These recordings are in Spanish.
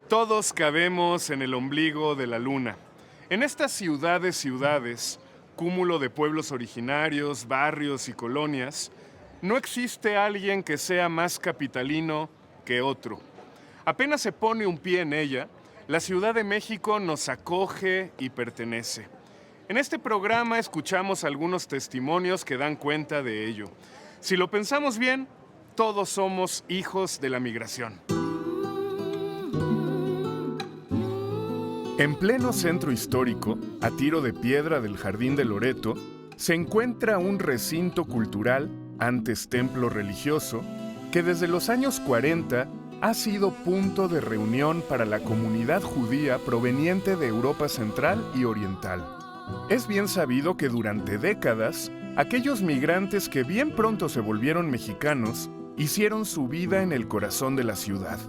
Todos cabemos en el ombligo de la luna. En estas ciudades, cúmulo de pueblos originarios, barrios y colonias, no existe alguien que sea más capitalino que otro. Apenas se pone un pie en ella, la Ciudad de México nos acoge y pertenece. En este programa escuchamos algunos testimonios que dan cuenta de ello. Si lo pensamos bien, todos somos hijos de la migración. En pleno centro histórico, a tiro de piedra del Jardín de Loreto, se encuentra un recinto cultural, antes templo religioso, que desde los años 40 ha sido punto de reunión para la comunidad judía proveniente de Europa Central y Oriental. Es bien sabido que durante décadas, aquellos migrantes que bien pronto se volvieron mexicanos, hicieron su vida en el corazón de la ciudad.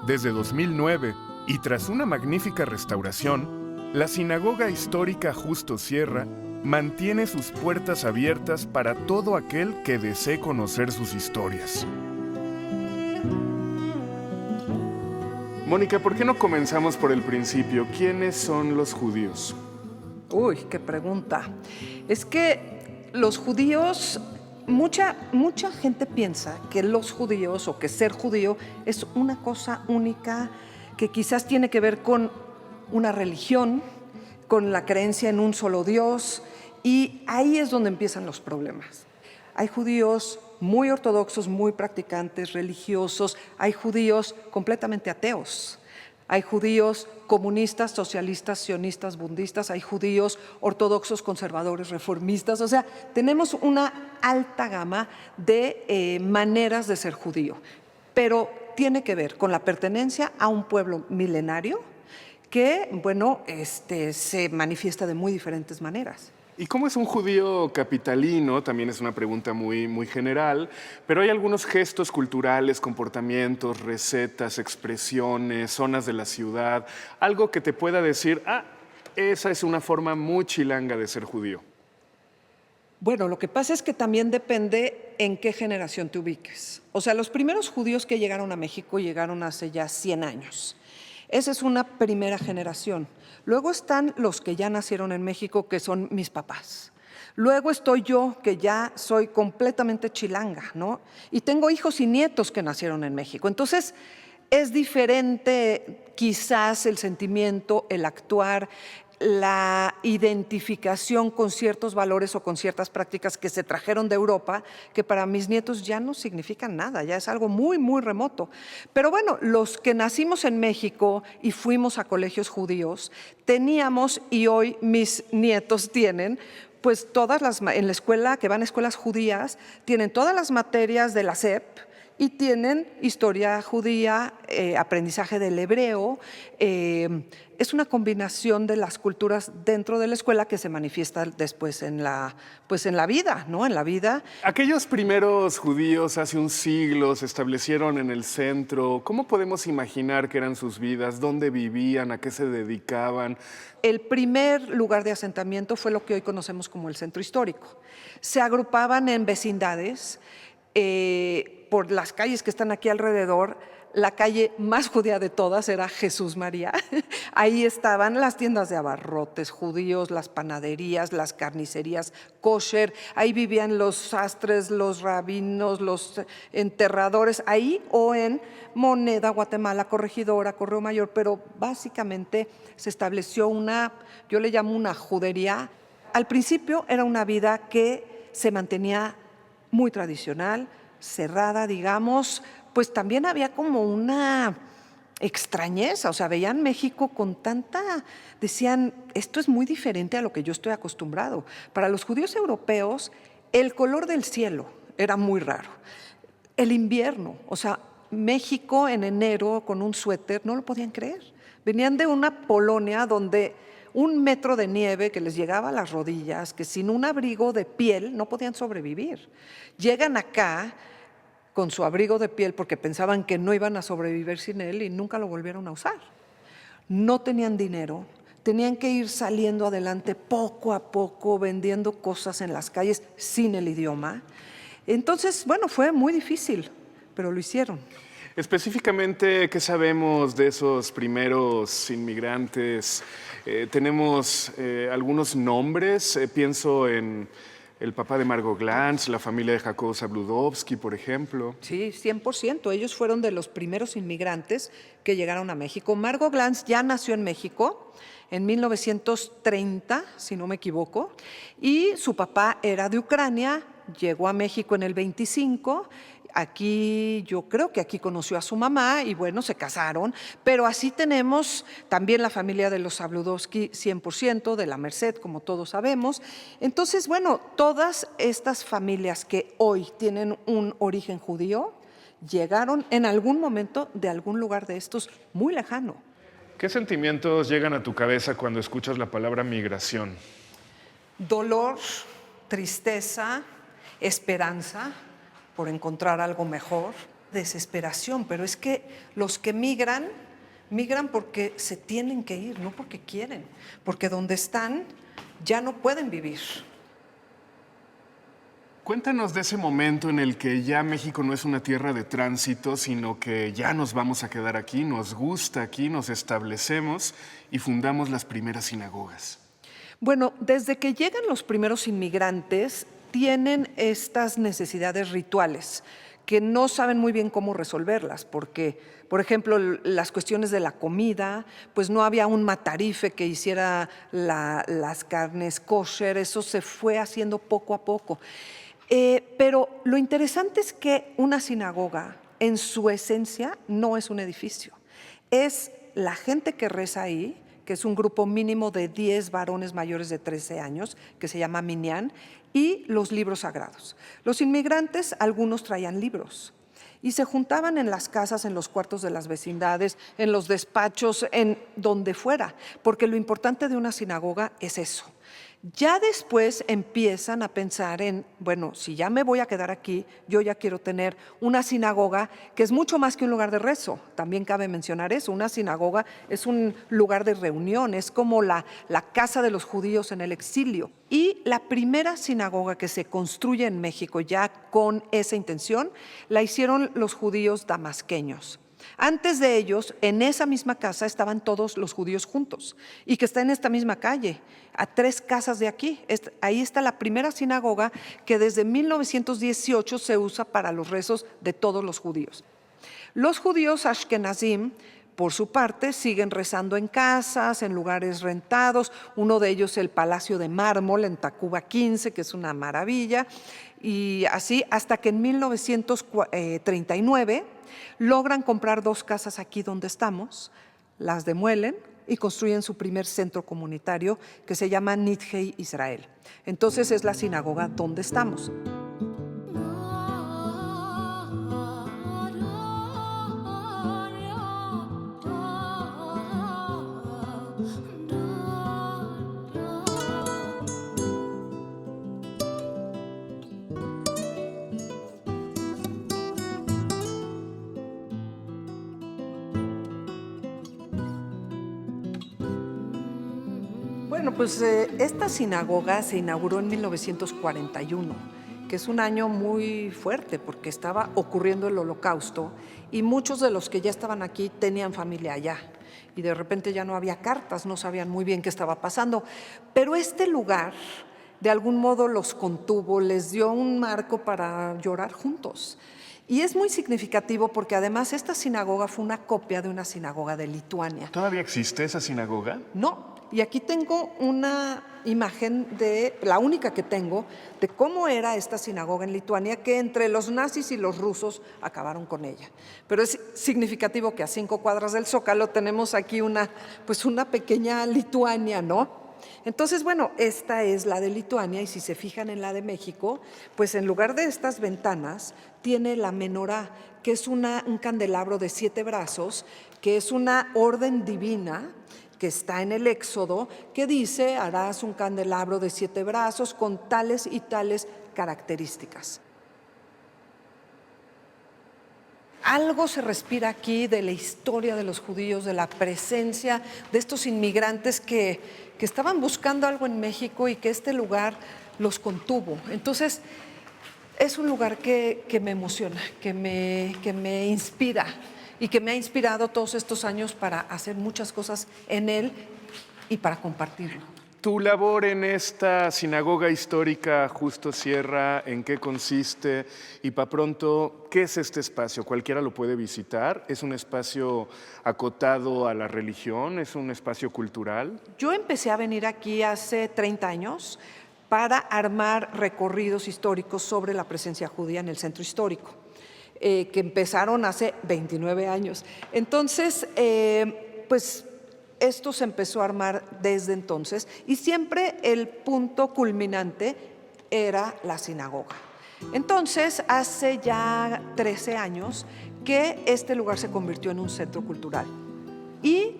Desde 2009, y tras una magnífica restauración, la sinagoga histórica Justo Sierra mantiene sus puertas abiertas para todo aquel que desee conocer sus historias. Mónica, ¿por qué no comenzamos por el principio? ¿Quiénes son los judíos? Uy, qué pregunta. Es que los judíos, mucha gente piensa que los judíos o que ser judío es una cosa única que quizás tiene que ver con una religión, con la creencia en un solo Dios, y ahí es donde empiezan los problemas. Hay judíos muy ortodoxos, muy practicantes, religiosos, hay judíos completamente ateos, hay judíos comunistas, socialistas, sionistas, budistas, hay judíos ortodoxos, conservadores, reformistas, o sea, tenemos una alta gama de maneras de ser judío, pero tiene que ver con la pertenencia a un pueblo milenario que, bueno, se manifiesta de muy diferentes maneras. ¿Y cómo es un judío capitalino? También es una pregunta muy general, pero hay algunos gestos culturales, comportamientos, recetas, expresiones, zonas de la ciudad, algo que te pueda decir, esa es una forma muy chilanga de ser judío. Bueno, lo que pasa es que también depende en qué generación te ubiques. O sea, los primeros judíos que llegaron a México llegaron hace ya 100 años. Esa es una primera generación. Luego están los que ya nacieron en México, que son mis papás. Luego estoy yo, que ya soy completamente chilanga, ¿no? Y tengo hijos y nietos que nacieron en México. Entonces, es diferente quizás el sentimiento, el actuar, la identificación con ciertos valores o con ciertas prácticas que se trajeron de Europa, que para mis nietos ya no significan nada, ya es algo muy remoto. Pero bueno, los que nacimos en México y fuimos a colegios judíos, teníamos, y hoy mis nietos tienen, pues en la escuela, que van a escuelas judías, tienen todas las materias de la SEP, y tienen historia judía, aprendizaje del hebreo. Es una combinación de las culturas dentro de la escuela que se manifiesta después en la vida, ¿no? En la vida. Aquellos primeros judíos hace un siglo se establecieron en el centro. ¿Cómo podemos imaginar que eran sus vidas? ¿Dónde vivían? ¿A qué se dedicaban? El primer lugar de asentamiento fue lo que hoy conocemos como el centro histórico. Se agrupaban en vecindades, por las calles que están aquí alrededor. La calle más judía de todas era Jesús María. Ahí estaban las tiendas de abarrotes judíos, las panaderías, las carnicerías kosher. Ahí vivían los sastres, los rabinos, los enterradores. Ahí o en Moneda, Guatemala, Corregidora, Correo Mayor. Pero básicamente se estableció yo le llamo una judería. Al principio era una vida que se mantenía muy tradicional, cerrada, digamos, pues también había como una extrañeza, o sea, veían México con decían, esto es muy diferente a lo que yo estoy acostumbrado. Para los judíos europeos, el color del cielo era muy raro. El invierno, o sea, México en enero con un suéter, no lo podían creer. Venían de una Polonia donde 1 metro de nieve que les llegaba a las rodillas, que sin un abrigo de piel no podían sobrevivir. Llegan acá con su abrigo de piel porque pensaban que no iban a sobrevivir sin él y nunca lo volvieron a usar. No tenían dinero, tenían que ir saliendo adelante poco a poco, vendiendo cosas en las calles sin el idioma. Entonces, bueno, fue muy difícil, pero lo hicieron. Específicamente, ¿qué sabemos de esos primeros inmigrantes? Tenemos algunos nombres, pienso en el papá de Margot Glantz, la familia de Jacobo Zabludovsky, por ejemplo. Sí, 100%. Ellos fueron de los primeros inmigrantes que llegaron a México. Margot Glantz ya nació en México en 1930, si no me equivoco, y su papá era de Ucrania, llegó a México en el 25. Aquí, yo creo que aquí conoció a su mamá y bueno, se casaron, pero así tenemos también la familia de los Zabludovsky 100%, de la Merced, como todos sabemos. Entonces, bueno, todas estas familias que hoy tienen un origen judío, llegaron en algún momento de algún lugar de estos muy lejano. ¿Qué sentimientos llegan a tu cabeza cuando escuchas la palabra migración? Dolor, tristeza, esperanza por encontrar algo mejor, desesperación, pero es que los que migran, migran porque se tienen que ir, no porque quieren, porque donde están ya no pueden vivir. Cuéntanos de ese momento en el que ya México no es una tierra de tránsito, sino que ya nos vamos a quedar aquí, nos gusta aquí, nos establecemos y fundamos las primeras sinagogas. Bueno, desde que llegan los primeros inmigrantes, tienen estas necesidades rituales que no saben muy bien cómo resolverlas, porque, por ejemplo, las cuestiones de la comida, pues no había un matarife que hiciera las carnes kosher, eso se fue haciendo poco a poco. Pero lo interesante es que una sinagoga, en su esencia, no es un edificio. Es la gente que reza ahí, que es un grupo mínimo de 10 varones mayores de 13 años, que se llama Minyan, y los libros sagrados. Los inmigrantes, algunos traían libros, y se juntaban en las casas, en los cuartos de las vecindades, en los despachos, en donde fuera, porque lo importante de una sinagoga es eso. Ya después empiezan a pensar en, bueno, si ya me voy a quedar aquí, yo ya quiero tener una sinagoga que es mucho más que un lugar de rezo. También cabe mencionar eso, una sinagoga es un lugar de reunión, es como la casa de los judíos en el exilio. Y la primera sinagoga que se construye en México ya con esa intención, la hicieron los judíos damasqueños. Antes de ellos, en esa misma casa estaban todos los judíos juntos y que está en esta misma calle, a 3 casas de aquí. Ahí está la primera sinagoga que desde 1918 se usa para los rezos de todos los judíos. Los judíos ashkenazim, por su parte, siguen rezando en casas, en lugares rentados. Uno de ellos, el Palacio de Mármol en Tacuba 15, que es una maravilla. Y así hasta que en 1939 logran comprar 2 casas aquí donde estamos, las demuelen y construyen su primer centro comunitario que se llama Nidhei Israel. Entonces es la sinagoga donde estamos. Bueno, pues esta sinagoga se inauguró en 1941, que es un año muy fuerte porque estaba ocurriendo el Holocausto y muchos de los que ya estaban aquí tenían familia allá y de repente ya no había cartas, no sabían muy bien qué estaba pasando. Pero este lugar de algún modo los contuvo, les dio un marco para llorar juntos. Y es muy significativo porque además esta sinagoga fue una copia de una sinagoga de Lituania. ¿Todavía existe esa sinagoga? No, y aquí tengo una imagen la única que tengo, de cómo era esta sinagoga en Lituania, que entre los nazis y los rusos acabaron con ella. Pero es significativo que a 5 cuadras del Zócalo tenemos aquí una pequeña Lituania, ¿no? Entonces, bueno, esta es la de Lituania y si se fijan en la de México, pues en lugar de estas ventanas tiene la menorá, que es un candelabro de 7 brazos, que es una orden divina que está en el Éxodo, que dice, harás un candelabro de 7 brazos con tales y tales características. Algo se respira aquí de la historia de los judíos, de la presencia de estos inmigrantes que estaban buscando algo en México y que este lugar los contuvo. Entonces, es un lugar que me emociona, que me inspira. y que me ha inspirado todos estos años para hacer muchas cosas en él y para compartirlo. Tu labor en esta sinagoga histórica Justo Sierra, ¿en qué consiste? Y para pronto, ¿qué es este espacio? ¿Cualquiera lo puede visitar? ¿Es un espacio acotado a la religión? ¿Es un espacio cultural? Yo empecé a venir aquí hace 30 años para armar recorridos históricos sobre la presencia judía en el centro histórico, que empezaron hace 29 años. Entonces, pues esto se empezó a armar desde entonces y siempre el punto culminante era la sinagoga. Entonces, hace ya 13 años que este lugar se convirtió en un centro cultural y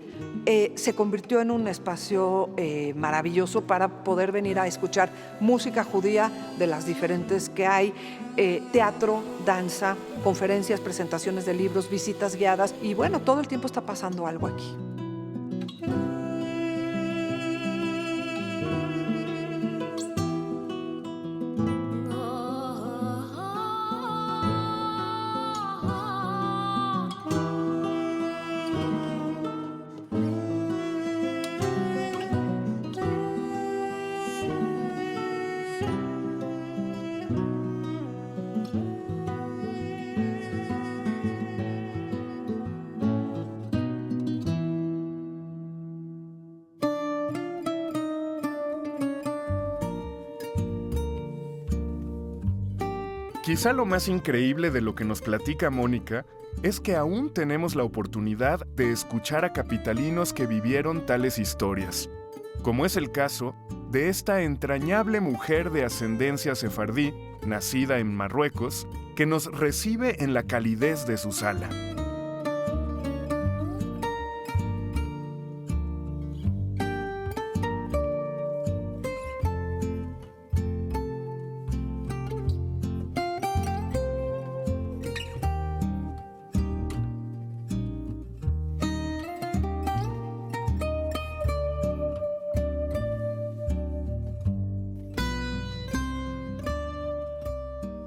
se convirtió en un espacio maravilloso para poder venir a escuchar música judía de las diferentes que hay, teatro, danza, conferencias, presentaciones de libros, visitas guiadas y bueno, todo el tiempo está pasando algo aquí. Quizá lo más increíble de lo que nos platica Mónica es que aún tenemos la oportunidad de escuchar a capitalinos que vivieron tales historias, como es el caso de esta entrañable mujer de ascendencia sefardí, nacida en Marruecos, que nos recibe en la calidez de su sala.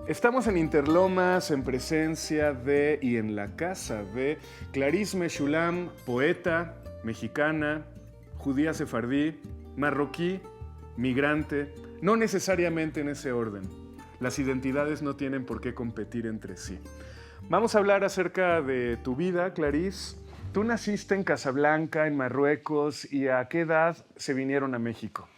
Estamos en Interlomas, en presencia de y en la casa de Clarisse Meshulam, poeta, mexicana, judía sefardí, marroquí, migrante, no necesariamente en ese orden. Las identidades no tienen por qué competir entre sí. Vamos a hablar acerca de tu vida, Clarisse. Tú naciste en Casablanca, en Marruecos, ¿y a qué edad se vinieron a México?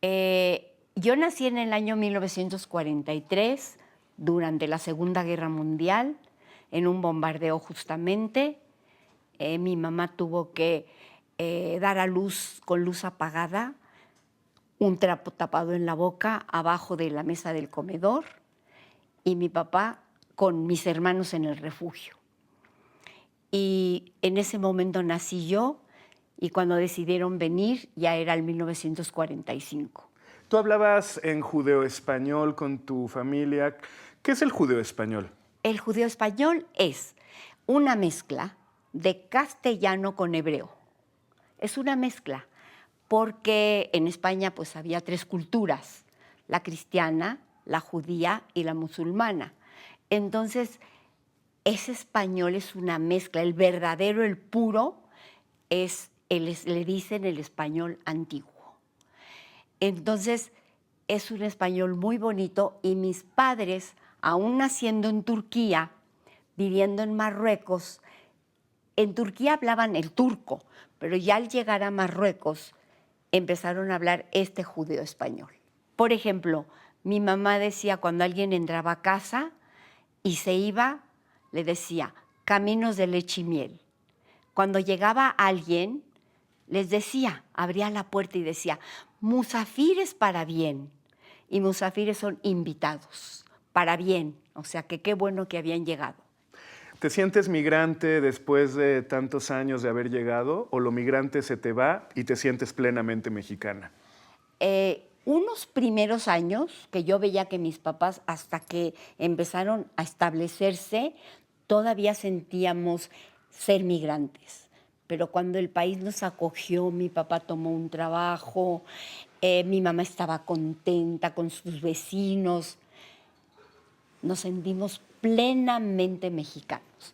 Yo nací en el año 1943, durante la Segunda Guerra Mundial, en un bombardeo justamente. Mi mamá tuvo que dar a luz con luz apagada, un trapo tapado en la boca, abajo de la mesa del comedor, y mi papá con mis hermanos en el refugio. Y en ese momento nací yo, y cuando decidieron venir ya era el 1945. Tú hablabas en judeo-español con tu familia. ¿Qué es el judeo-español? El judeo-español es una mezcla de castellano con hebreo. Es una mezcla, porque en España pues había tres culturas, la cristiana, la judía y la musulmana. Entonces, ese español es una mezcla, el verdadero, el puro, le dicen el español antiguo. Entonces, es un español muy bonito y mis padres, aún naciendo en Turquía, viviendo en Marruecos, en Turquía hablaban el turco, pero ya al llegar a Marruecos empezaron a hablar este judeo español. Por ejemplo, mi mamá decía cuando alguien entraba a casa y se iba, le decía, caminos de leche y miel. Cuando llegaba alguien, les decía, abría la puerta y decía, musafires para bien. Y musafires son invitados, para bien. O sea, que qué bueno que habían llegado. ¿Te sientes migrante después de tantos años de haber llegado o lo migrante se te va y te sientes plenamente mexicana? Unos primeros años que yo veía que mis papás, hasta que empezaron a establecerse, todavía sentíamos ser migrantes. Pero cuando el país nos acogió, mi papá tomó un trabajo, mi mamá estaba contenta con sus vecinos, nos sentimos plenamente mexicanos.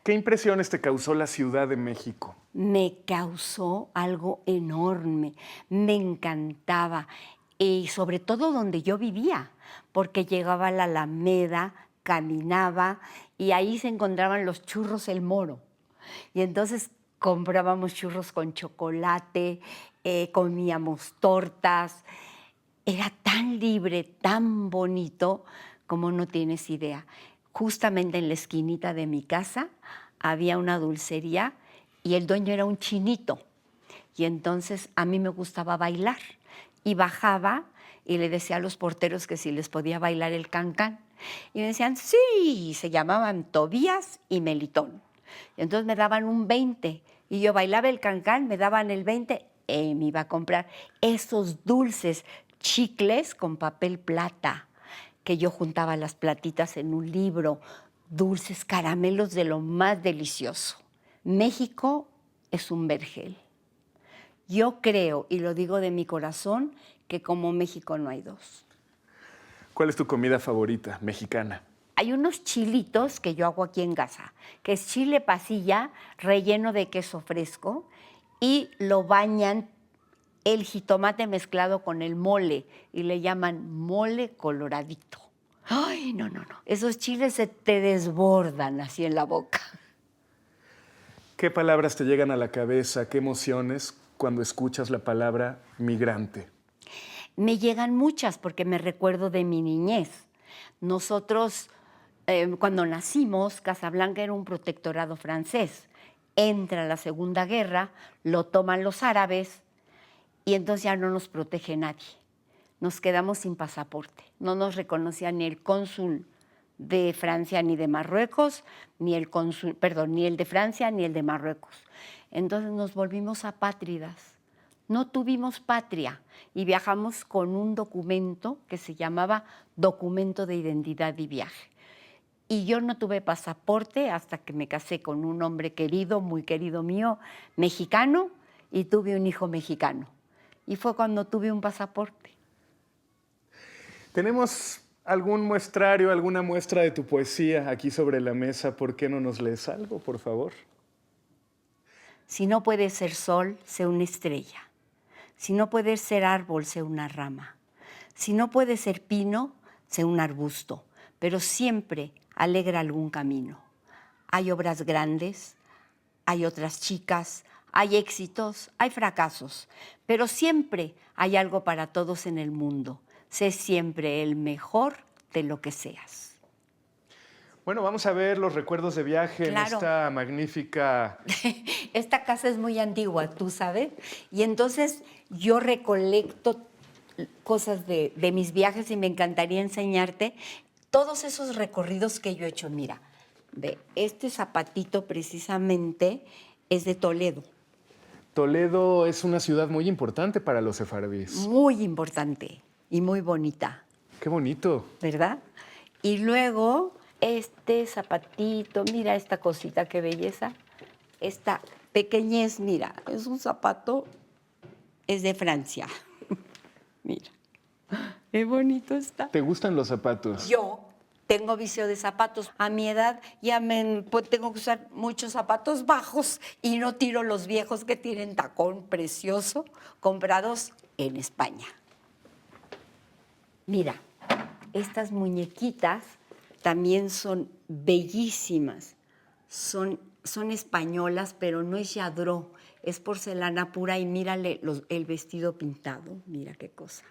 ¿Qué impresiones te causó la Ciudad de México? Me causó algo enorme, me encantaba, y sobre todo donde yo vivía, porque llegaba a la Alameda, caminaba y ahí se encontraban los churros El Moro. Y entonces comprábamos churros con chocolate, comíamos tortas. Era tan libre, tan bonito, como no tienes idea. Justamente en la esquinita de mi casa había una dulcería y el dueño era un chinito. Y entonces a mí me gustaba bailar. Y bajaba y le decía a los porteros que si les podía bailar el cancán. Y me decían, sí, se llamaban Tobías y Melitón. Y entonces me daban un 20 y yo bailaba el cancán, me daban el 20 y me iba a comprar esos dulces chicles con papel plata, que yo juntaba las platitas en un libro, dulces caramelos de lo más delicioso. México es un vergel. Yo creo, y lo digo de mi corazón, que como México no hay dos. ¿Cuál es tu comida favorita mexicana? Hay unos chilitos que yo hago aquí en casa, que es chile pasilla relleno de queso fresco y lo bañan el jitomate mezclado con el mole y le llaman mole coloradito. Ay, no, no, no. Esos chiles se te desbordan así en la boca. ¿Qué palabras te llegan a la cabeza? ¿Qué emociones cuando escuchas la palabra migrante? Me llegan muchas porque me recuerdo de mi niñez. Nosotros, cuando nacimos, Casablanca era un protectorado francés. Entra la Segunda Guerra, lo toman los árabes y entonces ya no nos protege nadie. Nos quedamos sin pasaporte. No nos reconocía ni el cónsul de Francia ni de Marruecos, ni el cónsul, perdón, ni el de Francia ni el de Marruecos. Entonces nos volvimos apátridas. No tuvimos patria y viajamos con un documento que se llamaba Documento de Identidad y Viaje. Y yo no tuve pasaporte hasta que me casé con un hombre querido, muy querido mío, mexicano, y tuve un hijo mexicano. Y fue cuando tuve un pasaporte. Tenemos algún muestrario, alguna muestra de tu poesía aquí sobre la mesa. ¿Por qué no nos lees algo, por favor? Si no puedes ser sol, sé una estrella. Si no puedes ser árbol, sé una rama. Si no puedes ser pino, sé un arbusto. Pero siempre alegra algún camino. Hay obras grandes, hay otras chicas, hay éxitos, hay fracasos. Pero siempre hay algo para todos en el mundo. Sé siempre el mejor de lo que seas. Bueno, vamos a ver los recuerdos de viaje Claro. en esta magnífica... Esta casa es muy antigua, tú sabes, y entonces yo recolecto cosas de mis viajes y me encantaría enseñarte todos esos recorridos que yo he hecho. Mira, ve, este zapatito precisamente es de Toledo. Toledo es una ciudad muy importante para los sefardíes. Muy importante y muy bonita, ¡Qué bonito! ¿verdad? Y luego este zapatito, mira esta cosita, qué belleza. Esta pequeñez, mira, es un zapato, es de Francia. Mira, qué bonito está. ¿Te gustan los zapatos? Yo tengo vicio de zapatos. A mi edad ya pues, tengo que usar muchos zapatos bajos y no tiro los viejos que tienen tacón precioso, comprados en España. Mira, estas muñequitas también son bellísimas. Son españolas, pero no es yadró, es porcelana pura y mírale el vestido pintado, mira qué cosa.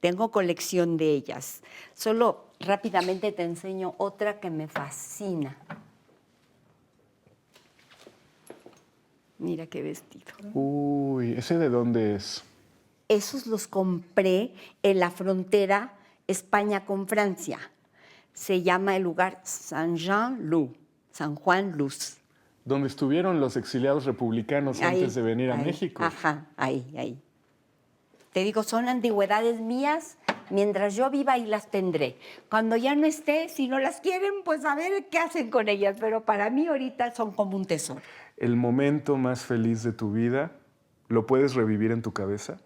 Tengo colección de ellas. Solo rápidamente te enseño otra que me fascina. Mira qué vestido. Uy, ¿ese de dónde es? Esos los compré en la frontera España con Francia. Se llama el lugar Saint-Jean-Luz, San Juan Luz. Donde estuvieron los exiliados republicanos Ahí, antes de venir a ahí, México. Ajá, ahí. Te digo, son antigüedades mías. Mientras yo viva, ahí las tendré. Cuando ya no esté, si no las quieren, pues a ver qué hacen con ellas. Pero para mí ahorita son como un tesoro. ¿El momento más feliz de tu vida lo puedes revivir en tu cabeza?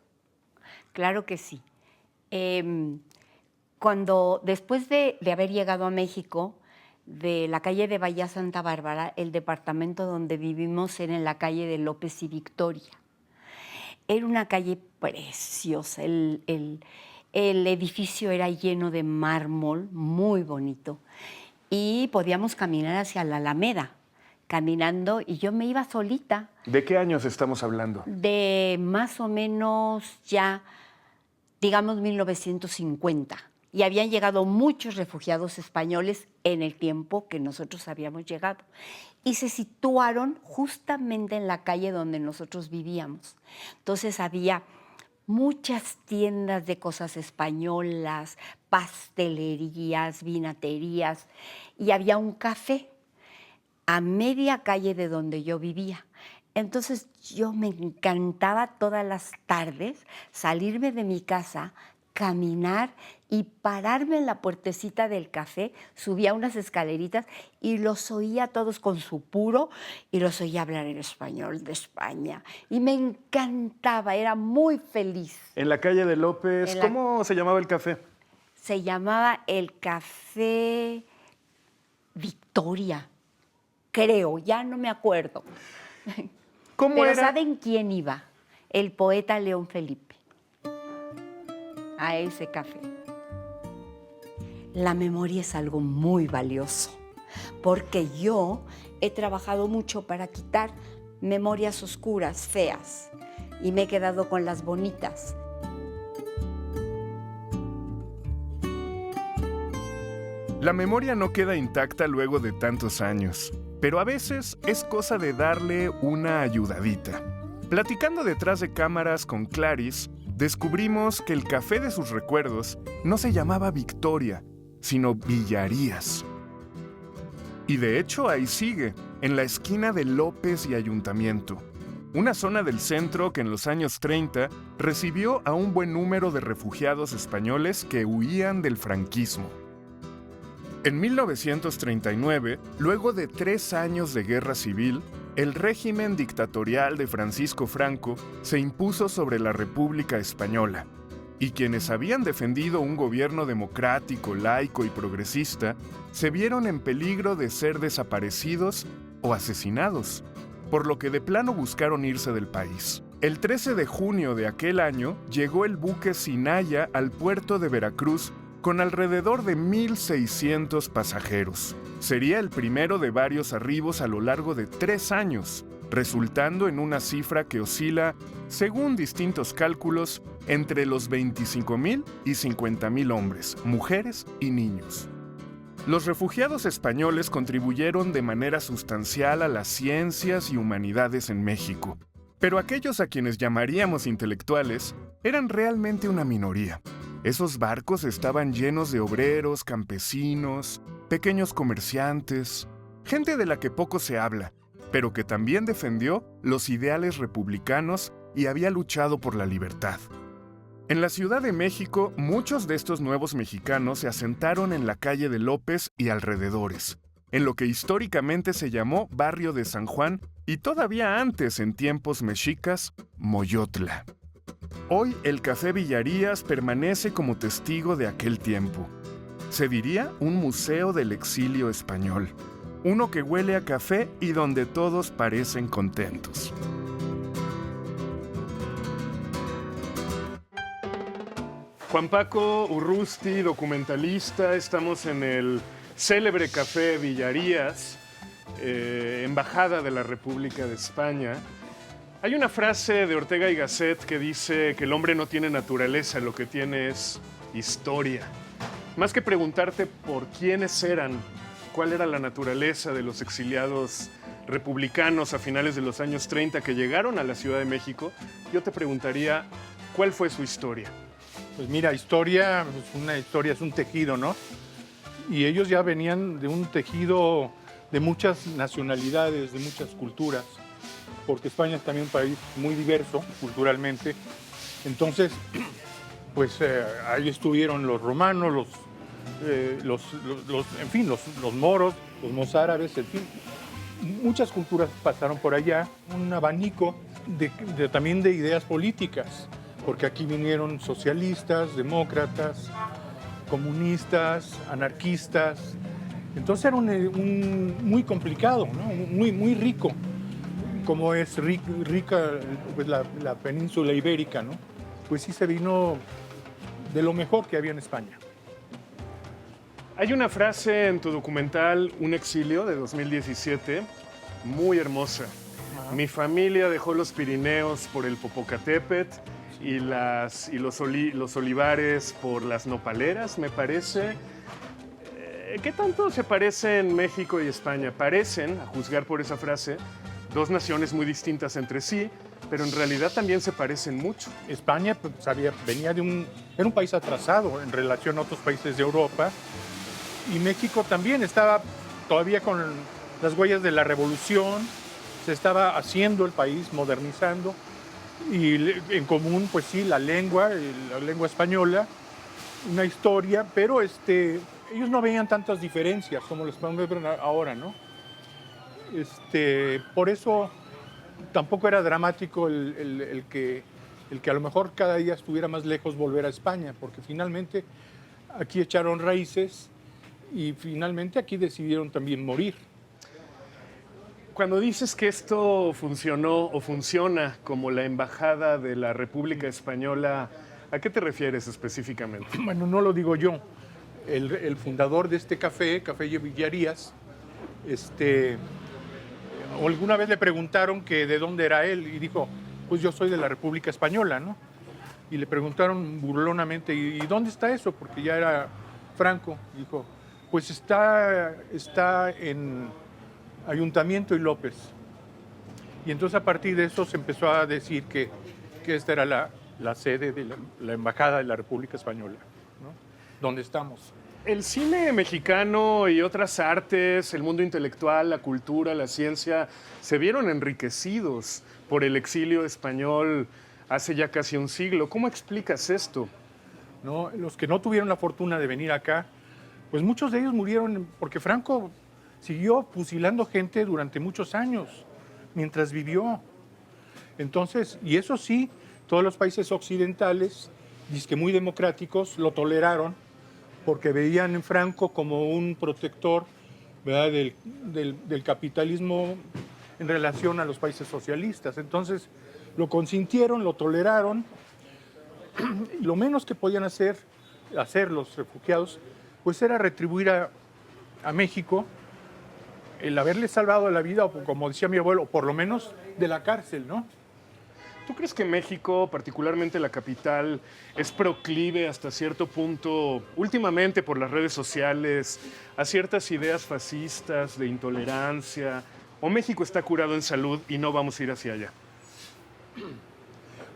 Claro que sí. Después de haber llegado a México, de la calle de Bahía Santa Bárbara, el departamento donde vivimos era en la calle de López y Victoria. Era una calle preciosa, el edificio era lleno de mármol, muy bonito, y podíamos caminar hacia la Alameda, caminando, y yo me iba solita. ¿De qué años estamos hablando? De más o menos ya, digamos, 1950. Y habían llegado muchos refugiados españoles en el tiempo que nosotros habíamos llegado. Y se situaron justamente en la calle donde nosotros vivíamos. Entonces había muchas tiendas de cosas españolas, pastelerías, vinaterías, y había un café a media calle de donde yo vivía. Entonces yo me encantaba todas las tardes salirme de mi casa, caminar y pararme en la puertecita del café, subía unas escaleritas y los oía todos con su puro y los oía hablar en español de España. Y me encantaba, era muy feliz. En la calle de López, ¿cómo se llamaba el café? Se llamaba el Café Victoria, creo, ya no me acuerdo. ¿Cómo Pero era? ¿saben quién iba? El poeta León Felipe. A ese café. La memoria es algo muy valioso, porque yo he trabajado mucho para quitar memorias oscuras, feas, y me he quedado con las bonitas. La memoria no queda intacta luego de tantos años, pero a veces es cosa de darle una ayudadita. Platicando detrás de cámaras con Clarice, descubrimos que el café de sus recuerdos no se llamaba Victoria, sino Villarías. Y de hecho ahí sigue, en la esquina de López y Ayuntamiento, una zona del centro que en los años 30 recibió a un buen número de refugiados españoles que huían del franquismo. En 1939, luego de 3 años de guerra civil, el régimen dictatorial de Francisco Franco se impuso sobre la República Española, y quienes habían defendido un gobierno democrático, laico y progresista, se vieron en peligro de ser desaparecidos o asesinados, por lo que de plano buscaron irse del país. El 13 de junio de aquel año llegó el buque Sinaya al puerto de Veracruz con alrededor de 1,600 pasajeros. Sería el primero de varios arribos a lo largo de 3 años, resultando en una cifra que oscila, según distintos cálculos, entre los 25,000 y 50,000 hombres, mujeres y niños. Los refugiados españoles contribuyeron de manera sustancial a las ciencias y humanidades en México, pero aquellos a quienes llamaríamos intelectuales eran realmente una minoría. Esos barcos estaban llenos de obreros, campesinos, pequeños comerciantes, gente de la que poco se habla, pero que también defendió los ideales republicanos y había luchado por la libertad. En la Ciudad de México, muchos de estos nuevos mexicanos se asentaron en la calle de López y alrededores, en lo que históricamente se llamó Barrio de San Juan y todavía antes, en tiempos mexicas, Moyotla. Hoy el Café Villarías permanece como testigo de aquel tiempo. Se diría un museo del exilio español, uno que huele a café y donde todos parecen contentos. Juan Paco Urrusti, documentalista, estamos en el célebre Café Villarías, embajada de la República de España. Hay una frase de Ortega y Gasset que dice que el hombre no tiene naturaleza, lo que tiene es historia. Más que preguntarte por quiénes eran, cuál era la naturaleza de los exiliados republicanos a finales de los años 30 que llegaron a la Ciudad de México, yo te preguntaría, ¿cuál fue su historia? Pues mira, historia, pues una historia es un tejido, ¿no? Y ellos ya venían de un tejido de muchas nacionalidades, de muchas culturas, porque España es también un país muy diverso culturalmente. Entonces, pues ahí estuvieron los romanos, los moros, los mozárabes, en fin. Muchas culturas pasaron por allá, un abanico también de ideas políticas, porque aquí vinieron socialistas, demócratas, comunistas, anarquistas, Entonces era muy complicado, ¿no? Muy rico, como es rica pues, la península ibérica, ¿no? Pues sí se vino de lo mejor que había en España. Hay una frase en tu documental Un exilio de 2017, muy hermosa. Mi familia dejó los Pirineos por el Popocatépetl y los olivares por las nopaleras, me parece. ¿Qué tanto se parecen México y España? Parecen, a juzgar por esa frase, dos naciones muy distintas entre sí, pero en realidad también se parecen mucho. España pues, venía era un país atrasado en relación a otros países de Europa, y México también estaba todavía con las huellas de la revolución, se estaba haciendo el país, modernizando, y en común, pues sí, la lengua española, una historia, pero ellos no veían tantas diferencias como los podemos ver ahora, ¿no? Por eso tampoco era dramático el que a lo mejor cada día estuviera más lejos volver a España, porque finalmente aquí echaron raíces y finalmente aquí decidieron también morir. Cuando dices que esto funcionó o funciona como la embajada de la República Española, ¿a qué te refieres específicamente? Bueno, no lo digo yo. El fundador de este café Villarías, alguna vez le preguntaron que de dónde era él y dijo, pues yo soy de la República Española, ¿no? Y le preguntaron burlonamente, ¿y dónde está eso? Porque ya era Franco. Dijo, pues está en Ayuntamiento y López. Y entonces a partir de eso se empezó a decir que esta era la sede de la Embajada de la República Española, ¿no? Donde estamos. El cine mexicano y otras artes, el mundo intelectual, la cultura, la ciencia, se vieron enriquecidos por el exilio español hace ya casi un siglo. ¿Cómo explicas esto? ¿No? Los que no tuvieron la fortuna de venir acá, pues muchos de ellos murieron porque Franco siguió fusilando gente durante muchos años, mientras vivió. Entonces, y eso sí, todos los países occidentales, dizque muy democráticos, lo toleraron porque veían en Franco como un protector, ¿verdad?, del capitalismo en relación a los países socialistas. Entonces, lo consintieron, lo toleraron, y lo menos que podían hacer los refugiados, pues era retribuir a México el haberle salvado la vida, o como decía mi abuelo, por lo menos de la cárcel, ¿no? ¿Tú crees que México, particularmente la capital, es proclive hasta cierto punto, últimamente por las redes sociales, a ciertas ideas fascistas, de intolerancia? ¿O México está curado en salud y no vamos a ir hacia allá?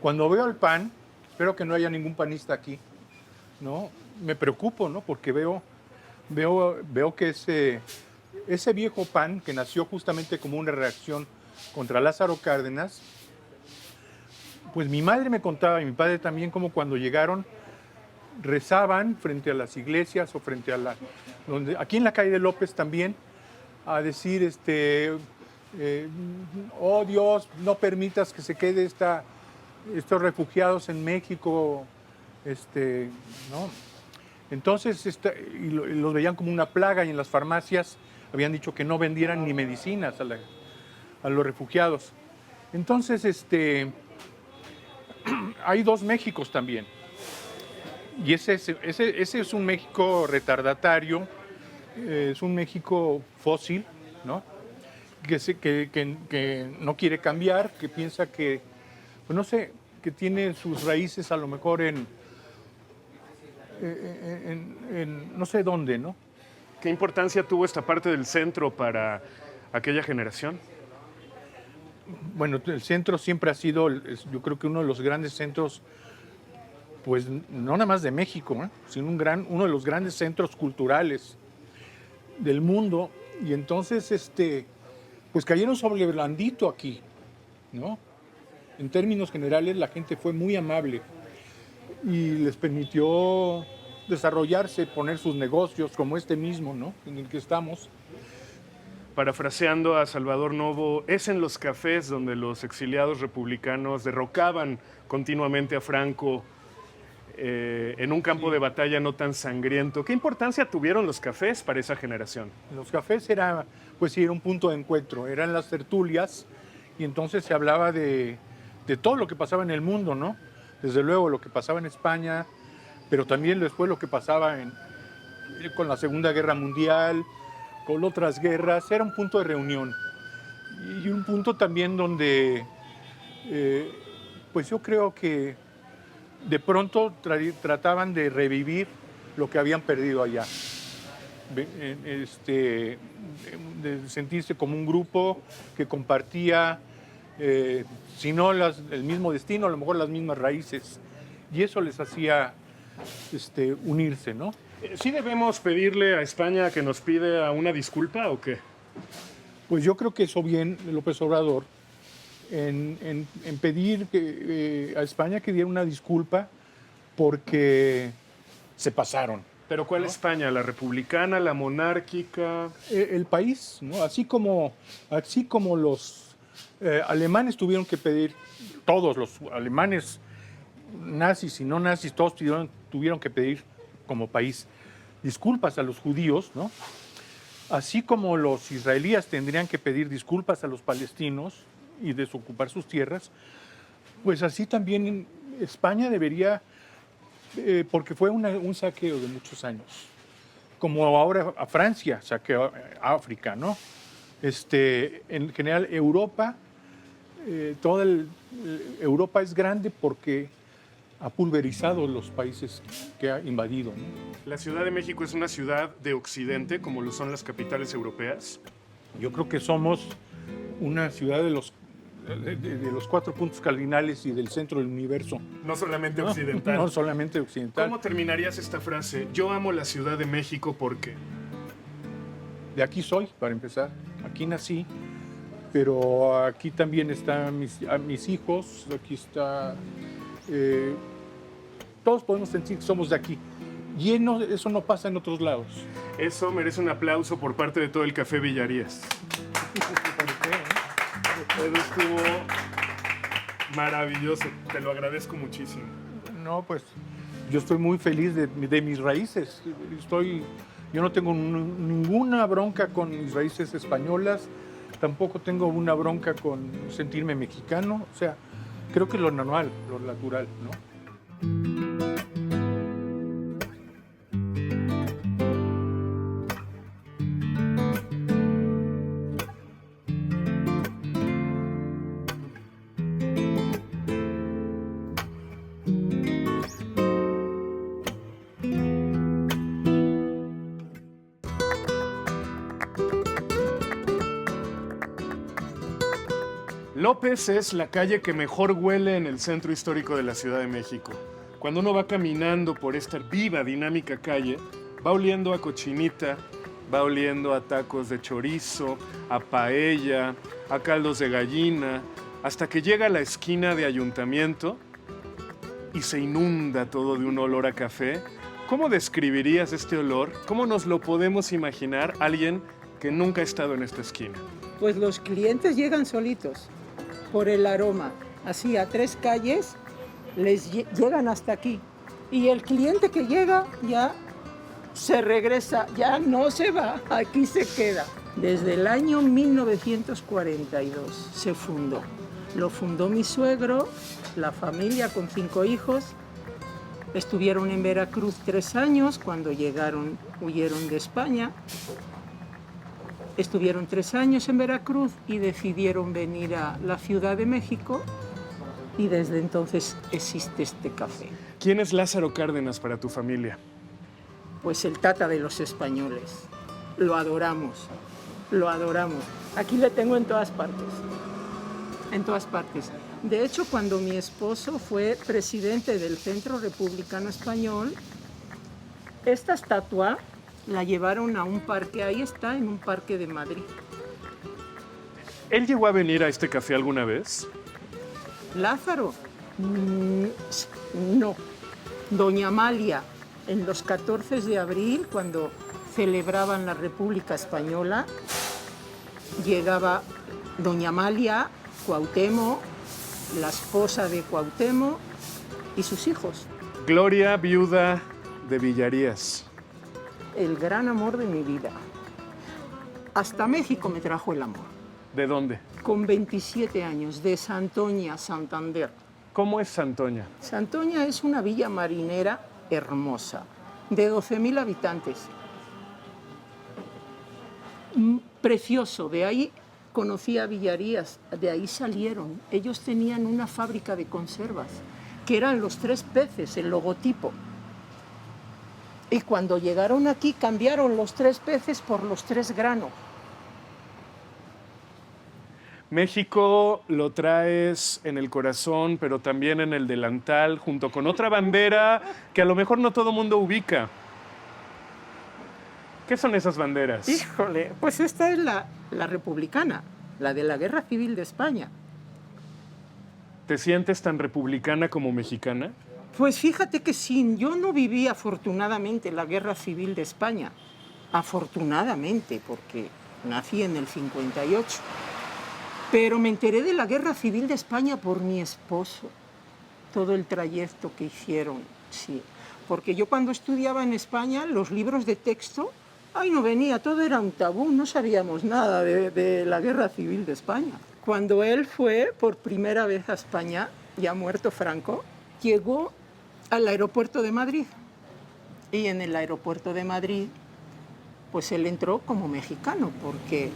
Cuando veo el PAN, espero que no haya ningún panista aquí, ¿no? Me preocupo, ¿no? Porque veo que ese viejo PAN, que nació justamente como una reacción contra Lázaro Cárdenas, pues mi madre me contaba, y mi padre también, como cuando llegaron, rezaban frente a las iglesias o frente a aquí en la calle de López también, a decir, oh Dios, no permitas que se quede estos refugiados en México, ¿no? Entonces, y los veían como una plaga, y en las farmacias habían dicho que no vendieran ni medicinas a los refugiados. Entonces, hay dos Méxicos también. Y ese es un México retardatario, es un México fósil, ¿no? Que no quiere cambiar, que piensa que, pues no sé, que tiene sus raíces a lo mejor en no sé dónde, ¿no? ¿Qué importancia tuvo esta parte del centro para aquella generación? Bueno, el centro siempre ha sido, yo creo que uno de los grandes centros, pues no nada más de México, sino uno de los grandes centros culturales del mundo. Y entonces, pues cayeron sobre blandito aquí, ¿no? En términos generales, la gente fue muy amable y les permitió desarrollarse, poner sus negocios, como mismo, ¿no?, en el que estamos. Parafraseando a Salvador Novo, es en los cafés donde los exiliados republicanos derrocaban continuamente a Franco. en un campo de batalla no tan sangriento. ¿Qué importancia tuvieron los cafés para esa generación? Los cafés era, pues sí, era un punto de encuentro, eran las tertulias y entonces se hablaba de todo lo que pasaba en el mundo, ¿no? Desde luego lo que pasaba en España, pero también después lo que pasaba con la Segunda Guerra Mundial, con otras guerras, era un punto de reunión y un punto también donde, pues yo creo que de pronto trataban de revivir lo que habían perdido allá. De sentirse como un grupo que compartía, si no el mismo destino, a lo mejor las mismas raíces. Y eso les hacía unirse, ¿no? ¿Sí debemos pedirle a España que nos pida una disculpa o qué? Pues yo creo que hizo bien López Obrador en pedir a España que diera una disculpa porque se pasaron. ¿Pero cuál España? ¿La republicana, la monárquica? El país, ¿no? Así como los alemanes tuvieron que pedir, todos los alemanes, nazis y no nazis, todos tuvieron que pedir como país disculpas a los judíos, ¿no? Así como los israelíes tendrían que pedir disculpas a los palestinos y desocupar sus tierras, pues así también España debería, porque fue un saqueo de muchos años, como ahora a Francia saqueó a África, ¿no? En general Europa, Europa es grande porque ha pulverizado los países que ha invadido, ¿no? ¿La Ciudad de México es una ciudad de Occidente, como lo son las capitales europeas? Yo creo que somos una ciudad de los 4 puntos cardinales y del centro del universo. No solamente occidental. No solamente occidental. ¿Cómo terminarías esta frase? Yo amo la Ciudad de México porque... De aquí soy, para empezar. Aquí nací, pero aquí también están mis hijos, aquí está... todos podemos sentir que somos de aquí. Y eso no pasa en otros lados. Eso merece un aplauso por parte de todo el Café Villarías. Eso estuvo maravilloso. Te lo agradezco muchísimo. No, pues yo estoy muy feliz de mis raíces. Yo no tengo ninguna bronca con mis raíces españolas. Tampoco tengo una bronca con sentirme mexicano. O sea, creo que es lo normal, lo natural, ¿no? López es la calle que mejor huele en el centro histórico de la Ciudad de México. Cuando uno va caminando por esta viva, dinámica calle, va oliendo a cochinita, va oliendo a tacos de chorizo, a paella, a caldos de gallina, hasta que llega a la esquina de Ayuntamiento y se inunda todo de un olor a café. ¿Cómo describirías este olor? ¿Cómo nos lo podemos imaginar alguien que nunca ha estado en esta esquina? Pues los clientes llegan solitos por el aroma. Así a 3 calles llegan hasta aquí. Y el cliente que llega ya se regresa, ya no se va, aquí se queda. Desde el año 1942 se fundó. Lo fundó mi suegro, la familia con 5 hijos. Estuvieron en Veracruz 3 años, cuando llegaron, huyeron de España. Estuvieron 3 años en Veracruz y decidieron venir a la Ciudad de México y desde entonces existe este café. ¿Quién es Lázaro Cárdenas para tu familia? Pues el tata de los españoles. Lo adoramos, lo adoramos. Aquí le tengo en todas partes, en todas partes. De hecho, cuando mi esposo fue presidente del Centro Republicano Español, esta estatua la llevaron a un parque, ahí está, en un parque de Madrid. ¿Él llegó a venir a este café alguna vez? Lázaro, no. Doña Amalia, en los 14 de abril, cuando celebraban la República Española, llegaba Doña Amalia, Cuauhtémoc, la esposa de Cuauhtémoc y sus hijos. Gloria, viuda de Villarías. El gran amor de mi vida. Hasta México me trajo el amor. ¿De dónde? Con 27 años, de Santoña, Santander. ¿Cómo es Santoña? Santoña es una villa marinera hermosa, de 12.000 habitantes. Precioso, de ahí conocí a Villarías, de ahí salieron. Ellos tenían una fábrica de conservas, que eran los 3 peces, el logotipo. Y cuando llegaron aquí cambiaron los 3 peces por los 3 granos. México lo traes en el corazón, pero también en el delantal, junto con otra bandera que a lo mejor no todo mundo ubica. ¿Qué son esas banderas? Híjole, pues esta es la republicana, la de la Guerra Civil de España. ¿Te sientes tan republicana como mexicana? Pues fíjate que sí, yo no viví afortunadamente la Guerra Civil de España. Afortunadamente, porque nací en el 58. Pero me enteré de la Guerra Civil de España por mi esposo. Todo el trayecto que hicieron, sí. Porque yo cuando estudiaba en España, los libros de texto, ay, no venía, todo era un tabú, no sabíamos nada de la Guerra Civil de España. Cuando él fue por primera vez a España, ya muerto Franco, llegó al aeropuerto de Madrid. Y en el aeropuerto de Madrid, pues él entró como mexicano, porque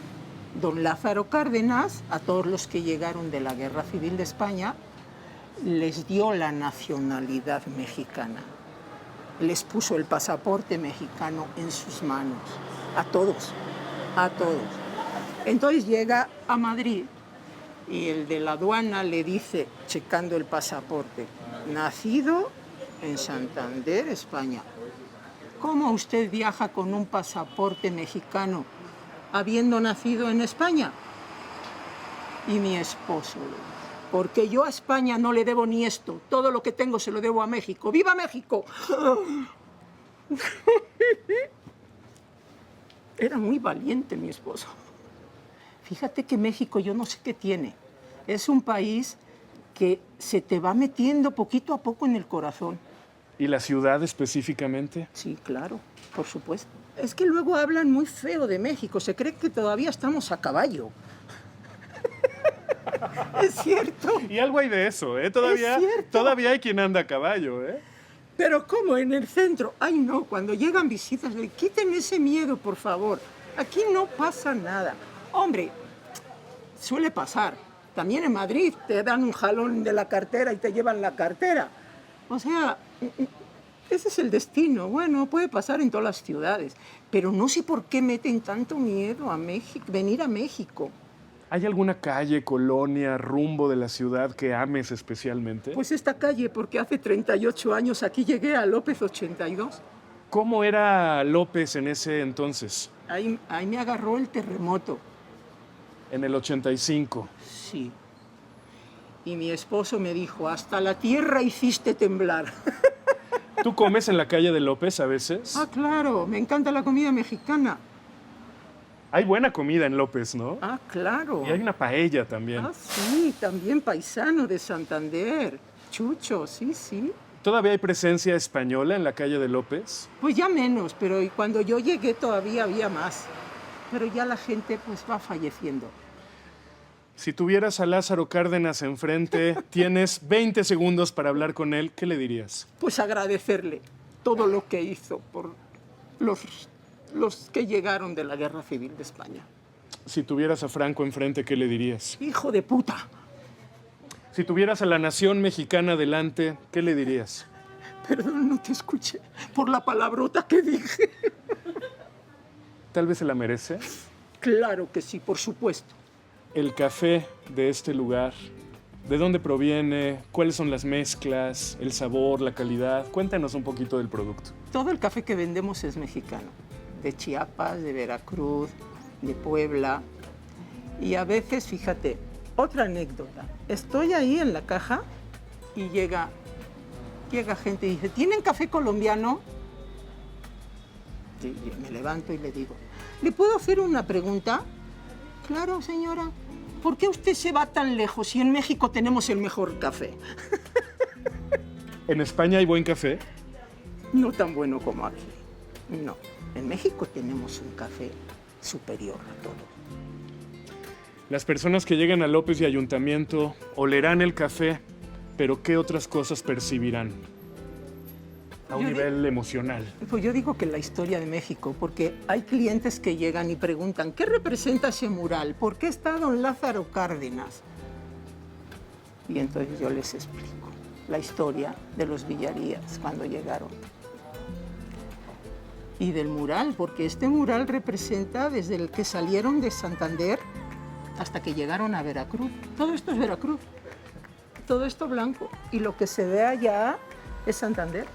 don Lázaro Cárdenas, a todos los que llegaron de la Guerra Civil de España, les dio la nacionalidad mexicana. Les puso el pasaporte mexicano en sus manos, a todos, a todos. Entonces llega a Madrid y el de la aduana le dice, checando el pasaporte, nacido en Santander, España. ¿Cómo usted viaja con un pasaporte mexicano habiendo nacido en España? Y mi esposo le dijo, porque yo a España no le debo ni esto, todo lo que tengo se lo debo a México. ¡Viva México! Era muy valiente mi esposo. Fíjate que México, yo no sé qué tiene. Es un país que se te va metiendo poquito a poco en el corazón. ¿Y la ciudad específicamente? Sí, claro, por supuesto. Es que luego hablan muy feo de México, se cree que todavía estamos a caballo. Es cierto. Y algo hay de eso, ¿eh? Todavía hay quien anda a caballo, ¿eh? Pero ¿cómo? En el centro. Ay, no, cuando llegan visitas, quiten ese miedo, por favor. Aquí no pasa nada. Hombre, suele pasar. También en Madrid te dan un jalón de la cartera y te llevan la cartera. O sea, ese es el destino. Bueno, puede pasar en todas las ciudades. Pero no sé por qué meten tanto miedo a México, venir a México. ¿Hay alguna calle, colonia, rumbo de la ciudad que ames especialmente? Pues esta calle, porque hace 38 años aquí llegué a López 82. ¿Cómo era López en ese entonces? Ahí me agarró el terremoto. En el 85. Sí. Y mi esposo me dijo, hasta la tierra hiciste temblar. ¿Tú comes en la calle de López a veces? Ah, claro, me encanta la comida mexicana. Hay buena comida en López, ¿no? Ah, claro. Y hay una paella también. Ah, sí, también paisano de Santander. Chucho, sí, sí. ¿Todavía hay presencia española en la calle de López? Pues ya menos, pero cuando yo llegué todavía había más. Pero ya la gente pues va falleciendo. Si tuvieras a Lázaro Cárdenas enfrente, tienes 20 segundos para hablar con él, ¿qué le dirías? Pues agradecerle todo lo que hizo por los que llegaron de la Guerra Civil de España. Si tuvieras a Franco enfrente, ¿qué le dirías? ¡Hijo de puta! Si tuvieras a la nación mexicana delante, ¿qué le dirías? Perdón, no te escuché por la palabrota que dije. Tal vez se la merece. Claro que sí, por supuesto. El café de este lugar, ¿de dónde proviene? ¿Cuáles son las mezclas? ¿El sabor? ¿La calidad? Cuéntanos un poquito del producto. Todo el café que vendemos es mexicano. De Chiapas, de Veracruz, de Puebla. Y a veces, fíjate, otra anécdota. Estoy ahí en la caja y llega gente y dice, ¿tienen café colombiano? Y me levanto y le digo, ¿le puedo hacer una pregunta? Claro, señora. ¿Por qué usted se va tan lejos si en México tenemos el mejor café? ¿En España hay buen café? No tan bueno como aquí. No. En México tenemos un café superior a todo. Las personas que llegan a López y Ayuntamiento olerán el café, pero ¿qué otras cosas percibirán? A un Yo nivel emocional. Pues yo digo que la historia de México, porque hay clientes que llegan y preguntan, ¿qué representa ese mural? ¿Por qué está don Lázaro Cárdenas? Y entonces yo les explico la historia de los Villarías cuando llegaron. Y del mural, porque este mural representa desde el que salieron de Santander hasta que llegaron a Veracruz. Todo esto es Veracruz, todo esto blanco. Y lo que se ve allá es Santander.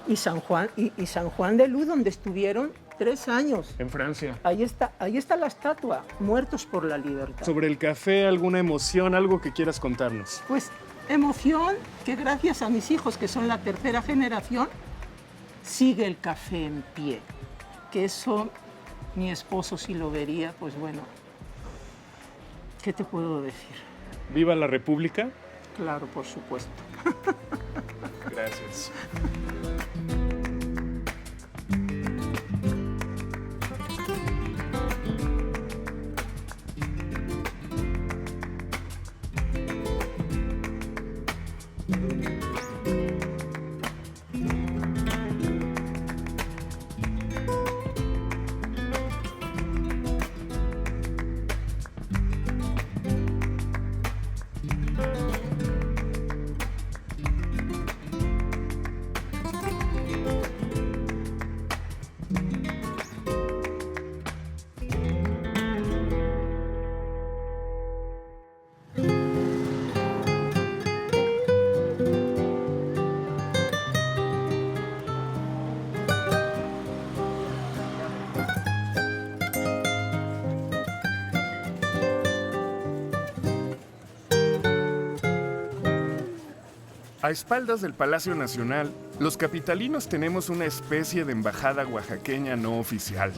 Y San Juan de Luz, donde estuvieron 3 años. En Francia. Ahí está la estatua, muertos por la libertad. Sobre el café, ¿alguna emoción, algo que quieras contarnos? Pues emoción que gracias a mis hijos, que son la tercera generación, sigue el café en pie. Que eso mi esposo si lo vería, pues bueno, ¿qué te puedo decir? ¿Viva la República? Claro, por supuesto. Gracias. A espaldas del Palacio Nacional, los capitalinos tenemos una especie de embajada oaxaqueña no oficial.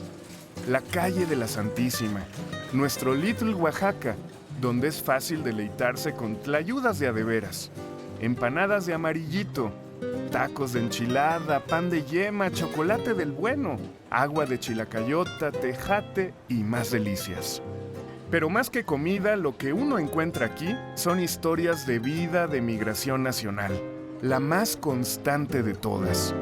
La calle de la Santísima, nuestro Little Oaxaca, donde es fácil deleitarse con tlayudas de a de veras, empanadas de amarillito, tacos de enchilada, pan de yema, chocolate del bueno, agua de chilacayota, tejate y más delicias. Pero más que comida, lo que uno encuentra aquí son historias de vida de migración nacional, la más constante de todas.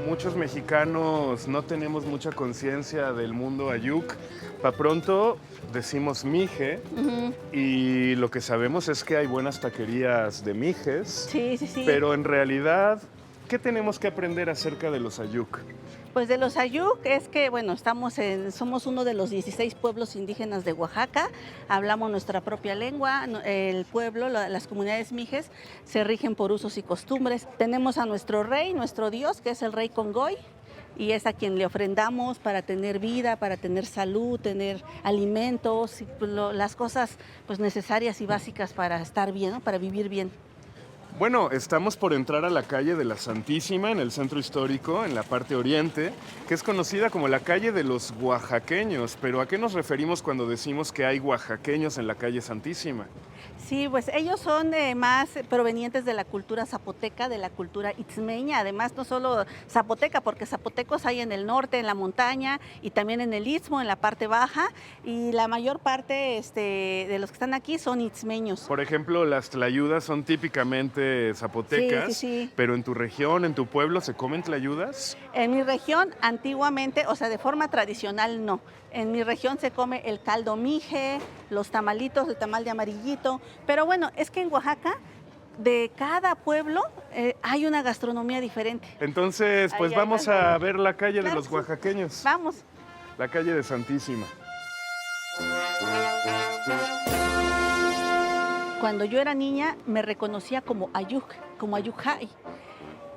Muchos mexicanos no tenemos mucha conciencia del mundo ayuk. Pa' pronto decimos mije, y lo que sabemos es que hay buenas taquerías de mijes, Sí, sí, sí. pero en realidad, ¿qué tenemos que aprender acerca de los ayuk? Pues de los ayuk es que, bueno, somos uno de los 16 pueblos indígenas de Oaxaca, hablamos nuestra propia lengua, el pueblo, las comunidades mijes se rigen por usos y costumbres. Tenemos a nuestro rey, nuestro dios, que es el rey Congoy, y es a quien le ofrendamos para tener vida, para tener salud, tener alimentos, y las cosas pues, necesarias y básicas para estar bien, ¿no? Para vivir bien. Bueno, estamos por entrar a la calle de la Santísima, en el centro histórico, en la parte oriente, que es conocida como la calle de los oaxaqueños. Pero ¿a qué nos referimos cuando decimos que hay oaxaqueños en la calle Santísima? Sí, pues ellos son más provenientes de la cultura zapoteca, de la cultura itzmeña. Además, no solo zapoteca, porque zapotecos hay en el norte, en la montaña, y también en el istmo, en la parte baja. Y la mayor parte de los que están aquí son itzmeños. Por ejemplo, las tlayudas son típicamente zapotecas, Sí, sí, sí. pero en tu región, en tu pueblo, ¿se comen tlayudas? En mi región, antiguamente, o sea, de forma tradicional, no. En mi región se come el caldo mije, los tamalitos, el tamal de amarillito. Pero bueno, es que en Oaxaca, de cada pueblo, hay una gastronomía diferente. Entonces, pues Ahí hay vamos algo. a ver la calle de Claro los que sí. oaxaqueños, Vamos. la calle de Santísima. Cuando yo era niña, me reconocía como ayuk, como ayujay.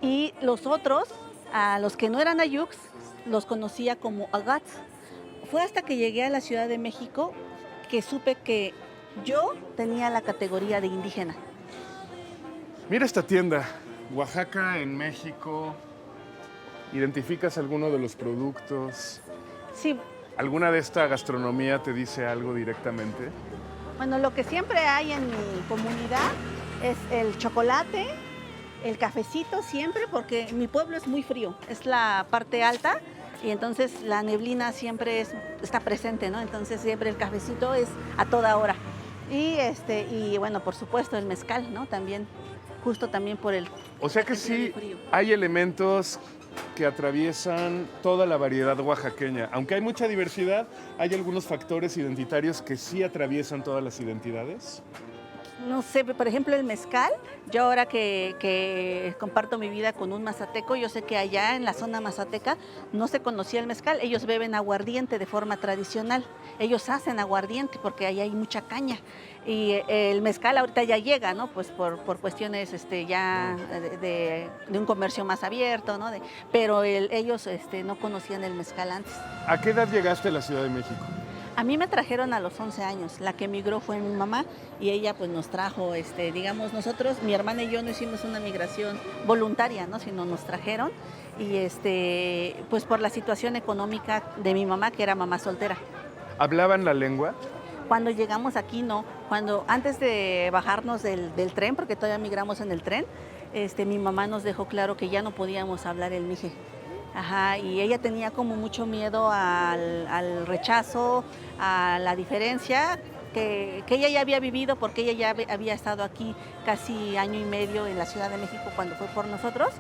Y los otros, a los que no eran ayuks, los conocía como agats. Fue hasta que llegué a la Ciudad de México que supe que yo tenía la categoría de indígena. Mira esta tienda, Oaxaca en México. ¿Identificas alguno de los productos? Sí, ¿Alguna de esta gastronomía te dice algo directamente? Bueno, lo que siempre hay en mi comunidad es el chocolate, el cafecito siempre, porque mi pueblo es muy frío, es la parte alta y entonces la neblina siempre está presente, ¿no? Entonces siempre el cafecito es a toda hora. Y bueno, por supuesto el mezcal, ¿no? También, justo también por el... O sea que sí hay elementos que atraviesan toda la variedad oaxaqueña. Aunque hay mucha diversidad, hay algunos factores identitarios que sí atraviesan todas las identidades. No sé, por ejemplo, el mezcal, yo ahora que comparto mi vida con un mazateco, yo sé que allá en la zona mazateca no se conocía el mezcal, ellos beben aguardiente de forma tradicional, ellos hacen aguardiente porque allá hay mucha caña y el mezcal ahorita ya llega, ¿no? Pues por cuestiones ya de un comercio más abierto, ¿no? Pero ellos no conocían el mezcal antes. ¿A qué edad llegaste a la Ciudad de México? A mí me trajeron a los 11 años, la que emigró fue mi mamá y ella pues nos trajo, digamos nosotros, mi hermana y yo no hicimos una migración voluntaria, ¿no? Sino nos trajeron y pues por la situación económica de mi mamá, que era mamá soltera. ¿Hablaban la lengua? Cuando llegamos aquí no, antes de bajarnos del tren, porque todavía migramos en el tren, mi mamá nos dejó claro que ya no podíamos hablar el mije. Ajá, y ella tenía como mucho miedo al rechazo, a la diferencia que ella ya había vivido porque ella ya había estado aquí casi año y medio en la Ciudad de México cuando fue por nosotros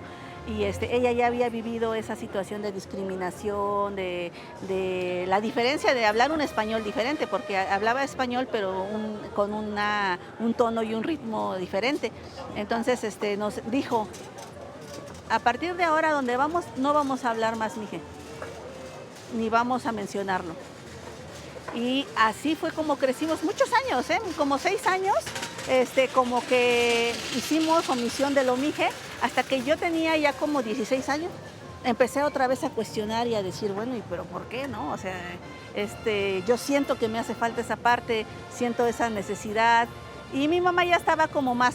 y ella ya había vivido esa situación de discriminación, de la diferencia de hablar un español diferente porque hablaba español pero con un tono y un ritmo diferente. Entonces nos dijo: a partir de ahora, donde vamos, no vamos a hablar más mije, ni vamos a mencionarlo. Y así fue como crecimos muchos años, como 6 años, como que hicimos omisión de lo mije, hasta que yo tenía ya como 16 años. Empecé otra vez a cuestionar y a decir, bueno, ¿y pero por qué, no? O sea, yo siento que me hace falta esa parte, siento esa necesidad. Y mi mamá ya estaba como más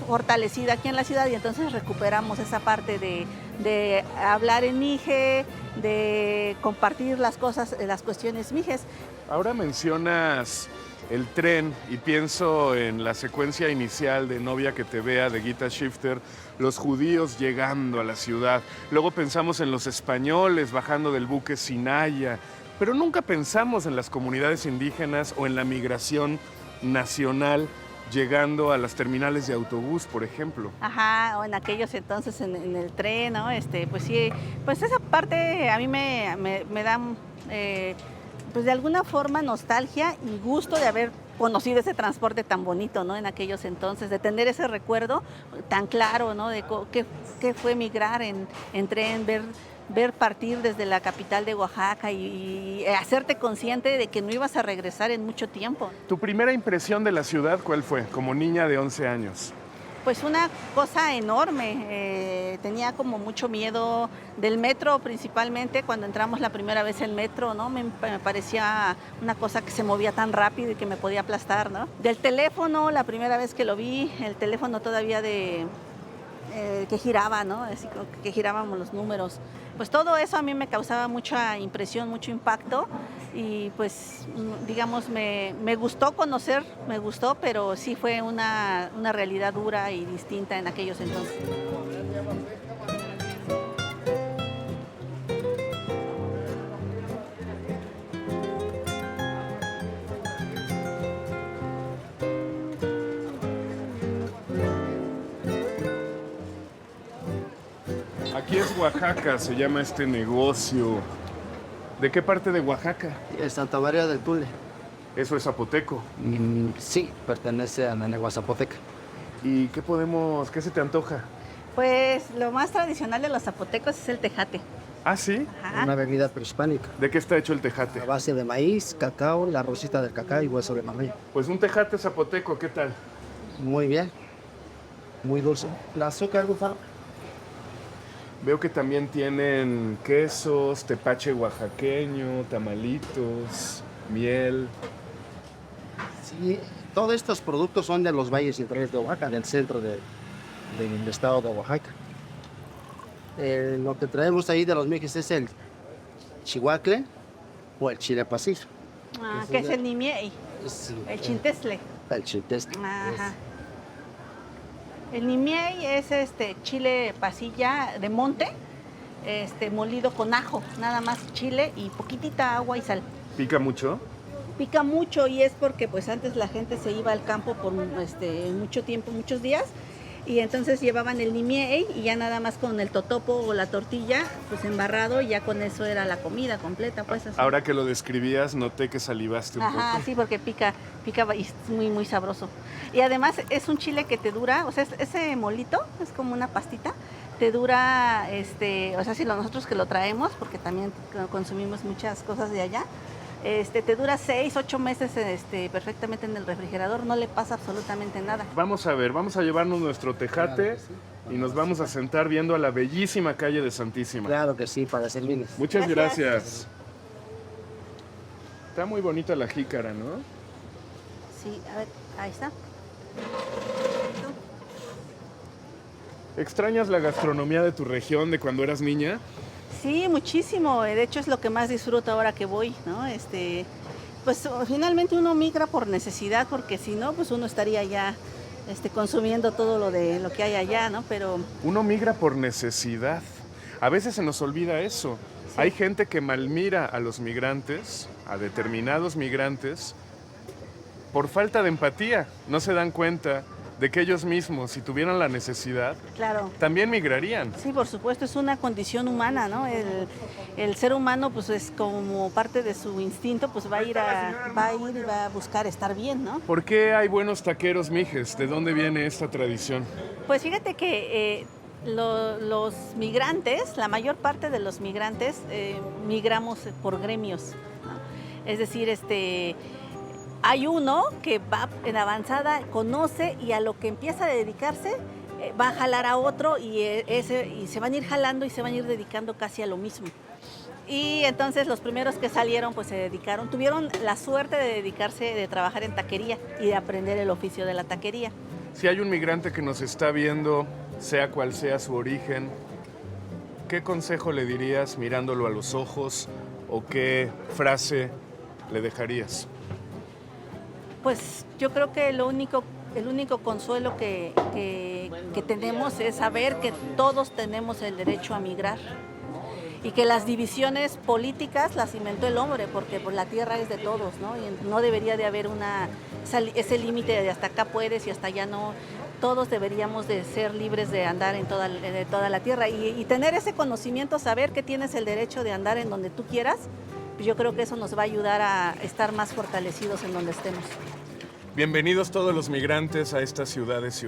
fortalecida aquí en la ciudad y entonces recuperamos esa parte de hablar en mije, de compartir las cosas, las cuestiones mijes. Ahora mencionas el tren y pienso en la secuencia inicial de Novia que te vea de Gita Shifter, los judíos llegando a la ciudad. Luego pensamos en los españoles bajando del buque Sinaya, pero nunca pensamos en las comunidades indígenas o en la migración nacional llegando a las terminales de autobús, por ejemplo. Ajá, o en aquellos entonces en el tren, ¿no? Pues sí, pues esa parte a mí me da, pues de alguna forma nostalgia y gusto de haber conocido ese transporte tan bonito, ¿no? En aquellos entonces, de tener ese recuerdo tan claro, ¿no? De qué fue migrar en tren, ver partir desde la capital de Oaxaca y hacerte consciente de que no ibas a regresar en mucho tiempo. ¿Tu primera impresión de la ciudad cuál fue, como niña de 11 años? Pues una cosa enorme, tenía como mucho miedo del metro principalmente, cuando entramos la primera vez en metro, ¿no? Me parecía una cosa que se movía tan rápido y que me podía aplastar, ¿no? Del teléfono, la primera vez que lo vi, el teléfono todavía que giraba, ¿no? Así que girábamos los números. Pues todo eso a mí me causaba mucha impresión, mucho impacto y pues digamos me gustó conocer, me gustó, pero sí fue una realidad dura y distinta en aquellos entonces. Aquí es Oaxaca, se llama este negocio. ¿De qué parte de Oaxaca? Santa María del Tule. Eso es zapoteco. Sí, pertenece a la lengua zapoteca. ¿Y qué se te antoja? Pues lo más tradicional de los zapotecos es el tejate. ¿Ah, sí? Ajá. Una bebida prehispánica. ¿De qué está hecho el tejate? A base de maíz, cacao, la rosita del cacao y hueso de mamey. Pues un tejate zapoteco, ¿qué tal? Muy bien. Muy dulce. El azúcar, búfalo. Veo que también tienen quesos, tepache oaxaqueño, tamalitos, miel. Sí, todos estos productos son de los valles centrales de Oaxaca, del centro del estado de Oaxaca. Lo que traemos ahí de los mijes es el chihuacle, o el chile pasillo. Ah, Ese que es es el nimiey, Es el chintestle. el chiltestle. Ajá. El nimiey es chile pasilla de monte, molido con ajo, nada más chile y poquitita agua y sal. ¿Pica mucho? Pica mucho y es porque pues antes la gente se iba al campo por mucho tiempo, muchos días, y entonces llevaban el nimiey y ya nada más con el totopo o la tortilla pues embarrado y ya con eso era la comida completa, pues así. Ahora que lo describías, noté que salivaste un Ajá, poco. sí, porque pica y es muy, muy sabroso. Y además es un chile que te dura, o sea, ese molito es como una pastita, te dura, o sea, si nosotros que lo traemos, porque también consumimos muchas cosas de allá, te dura 6, 8 meses perfectamente en el refrigerador, no le pasa absolutamente nada. Vamos a ver, vamos a llevarnos nuestro tejate Claro que sí. y nos vamos a sentar viendo a la bellísima calle de Santísima. Claro que sí, para servirles. Muchas Gracias. gracias. Está muy bonita la jícara, ¿no? Sí, a ver, ahí está. ¿Extrañas la gastronomía de tu región de cuando eras niña? Sí, muchísimo. De hecho, es lo que más disfruto ahora que voy, ¿no? Pues finalmente uno migra por necesidad, porque si no, pues uno estaría ya consumiendo todo lo que hay allá, ¿no? Pero Uno migra por necesidad. A veces se nos olvida eso. Hay gente que malmira a los migrantes, a determinados migrantes, por falta de empatía. No se dan cuenta de que ellos mismos, si tuvieran la necesidad, claro. también migrarían. Sí, por supuesto, es una condición humana, ¿no? El ser humano, pues es como parte de su instinto, pues va a ir y va a buscar estar bien, ¿no? ¿Por qué hay buenos taqueros mijes? ¿De dónde viene esta tradición? Pues fíjate que los migrantes, la mayor parte de los migrantes, migramos por gremios, ¿no? Es decir, hay uno que va en avanzada, conoce y a lo que empieza a dedicarse, va a jalar a otro y se van a ir jalando y se van a ir dedicando casi a lo mismo. Y entonces los primeros que salieron pues se dedicaron, tuvieron la suerte de dedicarse, de trabajar en taquería y de aprender el oficio de la taquería. Si hay un migrante que nos está viendo, sea cual sea su origen, ¿qué consejo le dirías mirándolo a los ojos o qué frase le dejarías? Pues yo creo que el único consuelo que tenemos es saber que todos tenemos el derecho a migrar y que las divisiones políticas las inventó el hombre, porque pues, la tierra es de todos, ¿no? Y no debería de haber ese límite de hasta acá puedes y hasta allá no. Todos deberíamos de ser libres de andar en toda la tierra y tener ese conocimiento, saber que tienes el derecho de andar en donde tú quieras. Yo creo que eso nos va a ayudar a estar más fortalecidos en donde estemos. Bienvenidos todos los migrantes a estas ciudades.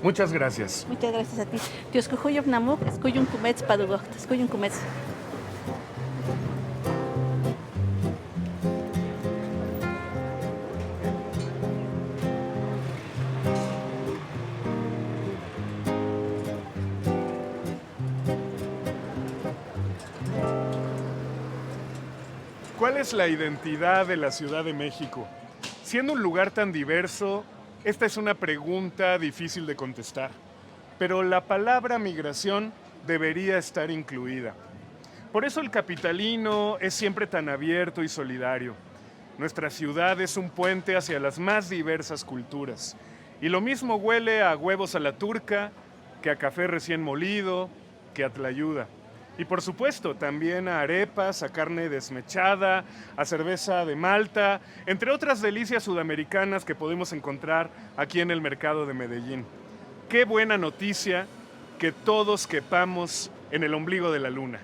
Muchas gracias. Muchas gracias a ti. Tioskujoyov namuk, escuyun kumets padugoj, escuyun kumets. ¿Cuál es la identidad de la Ciudad de México? Siendo un lugar tan diverso, esta es una pregunta difícil de contestar, pero la palabra migración debería estar incluida. Por eso el capitalino es siempre tan abierto y solidario. Nuestra ciudad es un puente hacia las más diversas culturas. Y lo mismo huele a huevos a la turca, que a café recién molido, que a tlayuda. Y por supuesto, también a arepas, a carne desmechada, a cerveza de Malta, entre otras delicias sudamericanas que podemos encontrar aquí en el mercado de Medellín. Qué buena noticia que todos quepamos en el ombligo de la luna.